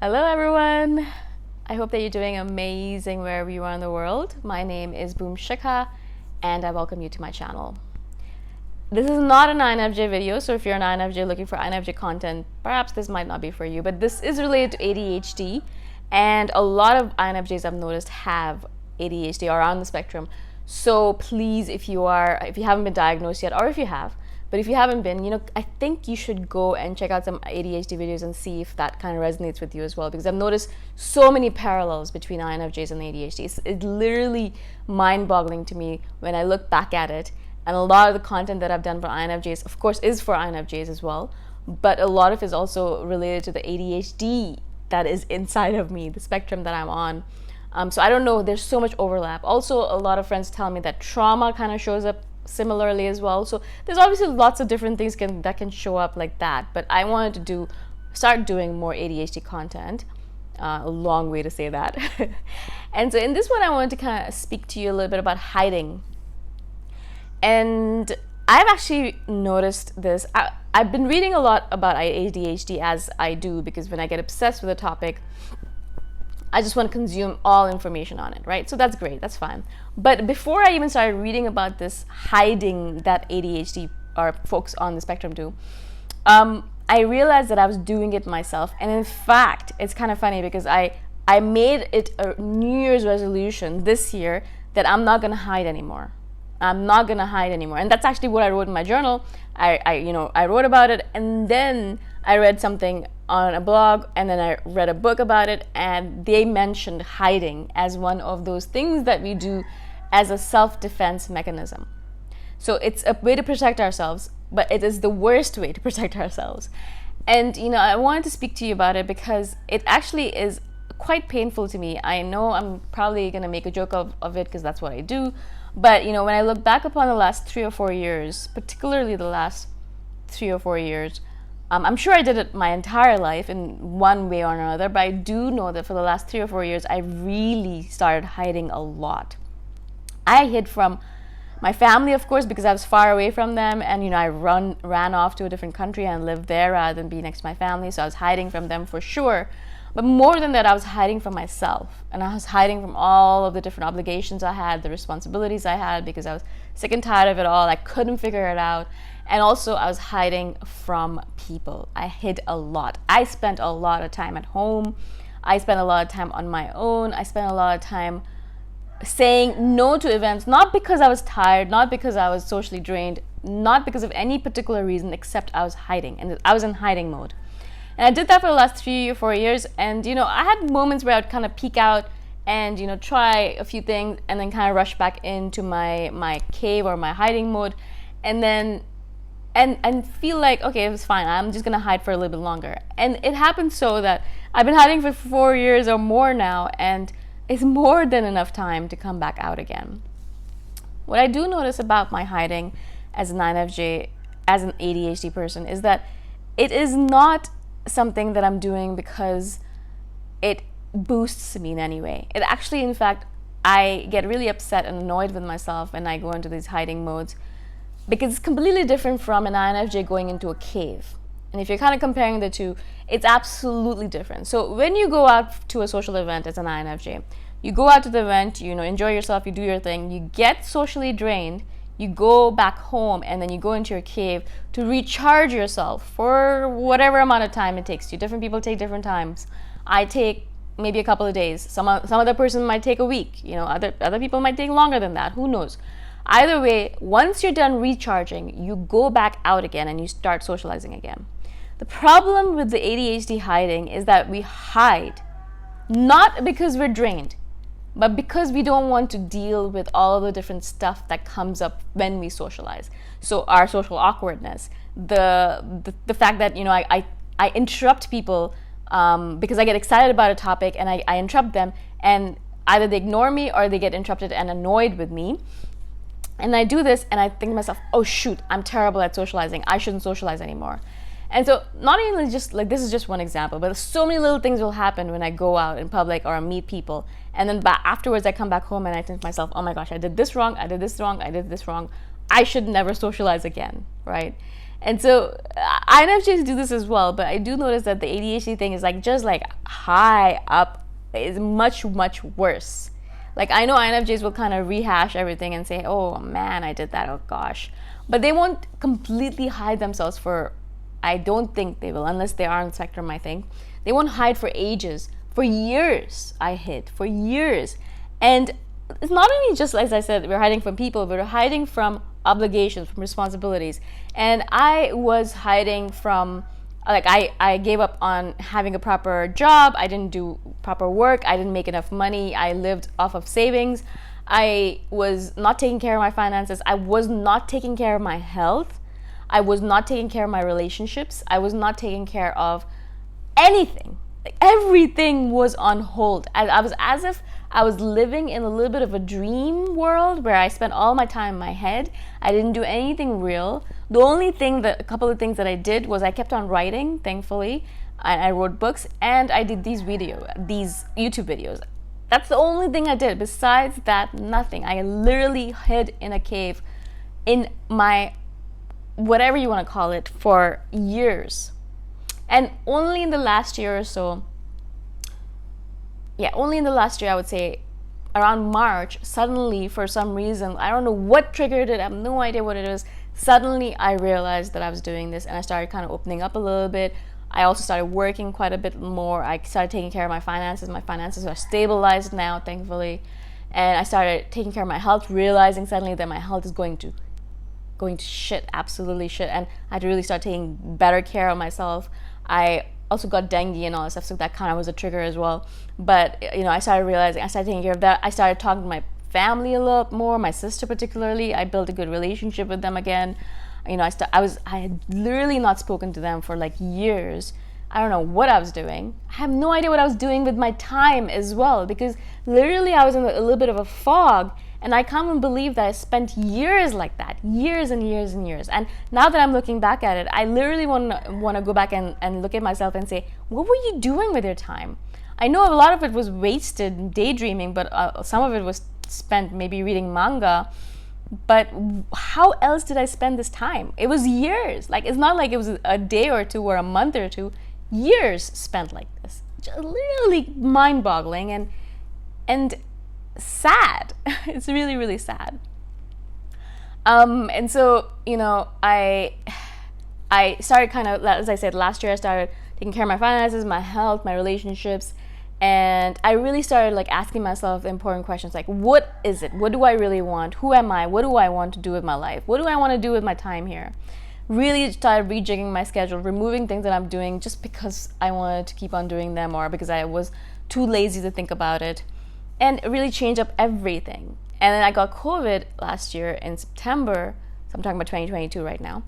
Hello everyone! I hope that you're doing amazing wherever you are in the world. My name is Boom Shikha and I welcome you to my channel. This is not an INFJ video, so if you're an INFJ looking for INFJ content, perhaps this might not be for you, but this is related to ADHD, and a lot of INFJs I've noticed have ADHD or are on the spectrum. So please, if you haven't been diagnosed yet, or if you have, but if you haven't been, I think you should go and check out some ADHD videos and see if that kind of resonates with you as well, because I've noticed so many parallels between INFJs and ADHD. It's literally mind-boggling to me when I look back at it, and a lot of the content that I've done for INFJs, of course, is for INFJs as well, but a lot of it is also related to the ADHD that is inside of me, the spectrum that I'm on. So I don't know, there's so much overlap. Also, a lot of friends tell me that trauma kind of shows up similarly as well. So there's obviously lots of different things that can show up like that. But I wanted to start doing more ADHD content. A long way to say that. And so in this one, I wanted to kind of speak to you a little bit about hiding. And I've actually noticed this. I've been reading a lot about ADHD, as I do, because when I get obsessed with a topic, I just want to consume all information on it, right? So that's great, that's fine. But before I even started reading about this hiding that ADHD or folks on the spectrum do, I realized that I was doing it myself. And in fact, it's kind of funny because I made it a New Year's resolution this year that I'm not gonna hide anymore. I'm not gonna hide anymore. And that's actually what I wrote in my journal. I wrote about it, and then I read something on a blog, and then I read a book about it, and they mentioned hiding as one of those things that we do as a self-defense mechanism. So it's a way to protect ourselves, but it is the worst way to protect ourselves. And I wanted to speak to you about it because it actually is quite painful to me. I know I'm probably gonna make a joke of it because that's what I do, but when I look back upon the last 3 or 4 years, particularly the last 3 or 4 years, I'm sure I did it my entire life in one way or another, but I do know that for the last 3 or 4 years, I really started hiding a lot. I hid from my family, of course, because I was far away from them, and I ran off to a different country and lived there rather than be next to my family, so I was hiding from them for sure. But more than that, I was hiding from myself, and I was hiding from all of the different obligations I had, the responsibilities I had, because I was sick and tired of it all. I couldn't figure it out. And also, I was hiding from people. I hid a lot. I spent a lot of time at home. I spent a lot of time on my own. I spent a lot of time saying no to events, not because I was tired, not because I was socially drained, not because of any particular reason, except I was hiding, and I was in hiding mode. And I did that for the last 3 or 4 years, and I had moments where I would kind of peek out and try a few things, and then kind of rush back into my cave or my hiding mode, and then and feel like, okay, it was fine, I'm just gonna hide for a little bit longer. And it happened so that I've been hiding for 4 years or more now, and it's more than enough time to come back out again. What I do notice about my hiding as an INFJ, as an ADHD person, is that it is not something that I'm doing because it boosts me in any way. It actually, in fact, I get really upset and annoyed with myself when I go into these hiding modes, because it's completely different from an INFJ going into a cave. And if you're kind of comparing the two, it's absolutely different. So when you go out to a social event as an INFJ, you go out to the event, enjoy yourself, you do your thing, you get socially drained, you go back home, and then you go into your cave to recharge yourself for whatever amount of time it takes you. Different people take different times. I take maybe a couple of days. Some other person might take a week. Other people might take longer than that. Who knows? Either way, once you're done recharging, you go back out again and you start socializing again. The problem with the ADHD hiding is that we hide not because we're drained, but because we don't want to deal with all the different stuff that comes up when we socialize. So our social awkwardness, the fact that I interrupt people because I get excited about a topic, and I interrupt them, and either they ignore me or they get interrupted and annoyed with me. And I do this, and I think to myself, oh shoot, I'm terrible at socializing, I shouldn't socialize anymore. And so not only just like, this is just one example, but so many little things will happen when I go out in public or meet people, and then afterwards I come back home and I think to myself, oh my gosh, I did this wrong, I did this wrong, I did this wrong, I should never socialize again, right? And so INFJs do this as well, but I do notice that the ADHD thing is like just like high up, is much, much worse. Like I know INFJs will kind of rehash everything and say, oh man, I did that, oh gosh. But they won't completely hide themselves for, I don't think they will, unless they are on the spectrum, I think. They won't hide for ages. For years, I hid. For years. And it's not only just, as I said, we're hiding from people, but we're hiding from obligations, from responsibilities. And I was hiding from, like, I gave up on having a proper job. I didn't do proper work. I didn't make enough money. I lived off of savings. I was not taking care of my finances. I was not taking care of my health. I was not taking care of my relationships. I was not taking care of anything. Like, everything was on hold. I was as if I was living in a little bit of a dream world where I spent all my time in my head. I didn't do anything real. The only thing a couple of things that I did was I kept on writing, thankfully. I wrote books and I did these YouTube videos. That's the only thing I did. Besides that, nothing. I literally hid in a cave in my, whatever you want to call it, for years. And only in the last year or so, only in the last year, I would say around March, suddenly for some reason, I don't know what triggered it, I have no idea what it is, suddenly I realized that I was doing this and I started kind of opening up a little bit. I also started working quite a bit more. I started taking care of my finances. My finances are stabilized now, thankfully. And I started taking care of my health, realizing suddenly that my health is going to shit, absolutely shit. And I had to really start taking better care of myself. I also got dengue and all that stuff, so that kind of was a trigger as well. But, I started realizing, I started taking care of that. I started talking to my family a lot more, my sister particularly. I built a good relationship with them again. I had literally not spoken to them for like years. I don't know what I was doing. I have no idea what I was doing with my time as well, because literally I was in a little bit of a fog, and I can't even believe that I spent years like that, years and years and years. And now that I'm looking back at it, I literally want to go back and look at myself and say, what were you doing with your time? I know a lot of it was wasted daydreaming, but some of it was spent maybe reading manga. But how else did I spend this time? It was years. Like, it's not like it was a day or two or a month or two. Years spent like this. Just literally mind-boggling and sad. It's really, really sad. And so, I started kind of, as I said, last year I started taking care of my finances, my health, my relationships. And I really started like asking myself important questions like, what is it? What do I really want? Who am I? What do I want to do with my life? What do I want to do with my time here? Really started rejigging my schedule, removing things that I'm doing just because I wanted to keep on doing them or because I was too lazy to think about it, and really change up everything. And then I got COVID last year in September. So I'm talking about 2022 right now.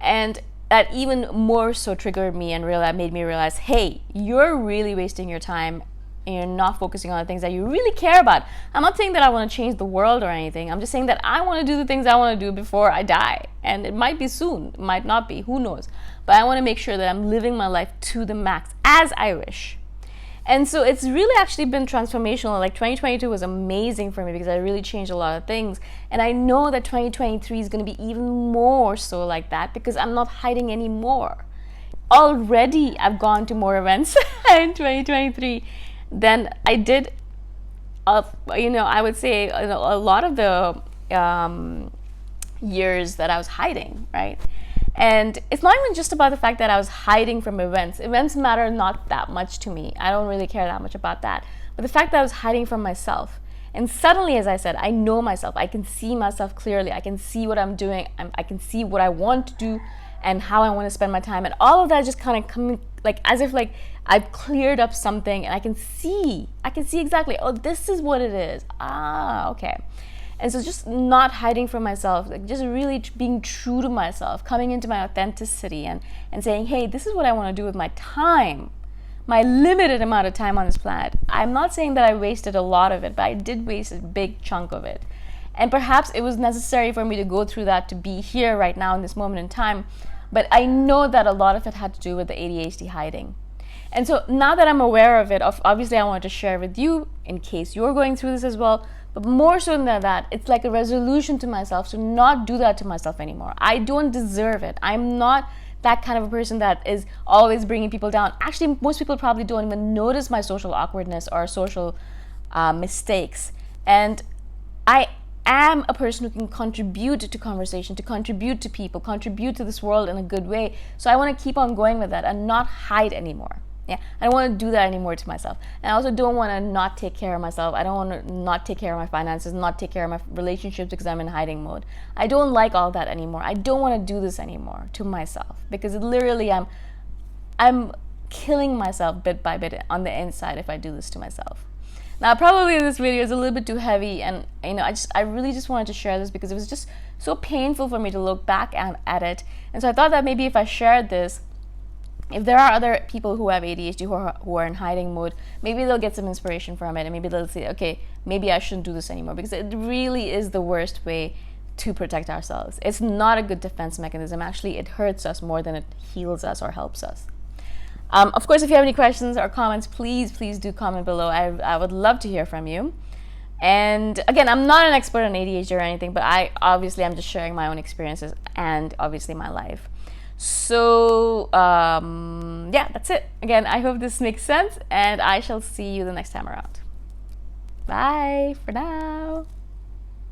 And that even more so triggered me and made me realize, hey, you're really wasting your time and you're not focusing on the things that you really care about. I'm not saying that I want to change the world or anything. I'm just saying that I want to do the things I want to do before I die. And it might be soon, it might not be, who knows. But I want to make sure that I'm living my life to the max as I wish. And so it's really actually been transformational. Like 2022 was amazing for me because I really changed a lot of things. And I know that 2023 is going to be even more so like that because I'm not hiding anymore. Already I've gone to more events in 2023 than I did, I would say a lot of the years that I was hiding, right? And it's not even just about the fact that I was hiding from events. Events matter not that much to me. I don't really care that much about that. But the fact that I was hiding from myself. And suddenly, as I said, I know myself. I can see myself clearly. I can see what I'm doing. I can see what I want to do and how I want to spend my time. And all of that just kind of coming, like as if like I've cleared up something and I can see exactly, oh, this is what it is. Ah, okay. And so just not hiding from myself, like just really being true to myself, coming into my authenticity and saying, hey, this is what I want to do with my time, my limited amount of time on this planet. I'm not saying that I wasted a lot of it, but I did waste a big chunk of it. And perhaps it was necessary for me to go through that to be here right now in this moment in time. But I know that a lot of it had to do with the ADHD hiding. And so now that I'm aware of it, obviously I wanted to share with you in case you're going through this as well. But more so than that, it's like a resolution to myself to not do that to myself anymore. I don't deserve it. I'm not that kind of a person that is always bringing people down. Actually, most people probably don't even notice my social awkwardness or social mistakes. And I am a person who can contribute to conversation, to contribute to people, contribute to this world in a good way. So I want to keep on going with that and not hide anymore. Yeah, I don't want to do that anymore to myself. And I also don't want to not take care of myself. I don't want to not take care of my finances, not take care of my relationships because I'm in hiding mode. I don't like all that anymore. I don't want to do this anymore to myself because literally I'm killing myself bit by bit on the inside if I do this to myself. Now, probably this video is a little bit too heavy, and I really just wanted to share this because it was just so painful for me to look back at it. And so I thought that maybe if I shared this, if there are other people who have ADHD who are in hiding mode, maybe they'll get some inspiration from it, and maybe they'll say, okay, maybe I shouldn't do this anymore, because it really is the worst way to protect ourselves. It's not a good defense mechanism. Actually, it hurts us more than it heals us or helps us. Of course, if you have any questions or comments, please do comment below. I would love to hear from you. And again, I'm not an expert on ADHD or anything, but I'm just sharing my own experiences and obviously my life. So yeah, that's it. Again, I hope this makes sense, and I shall see you the next time around. Bye for now.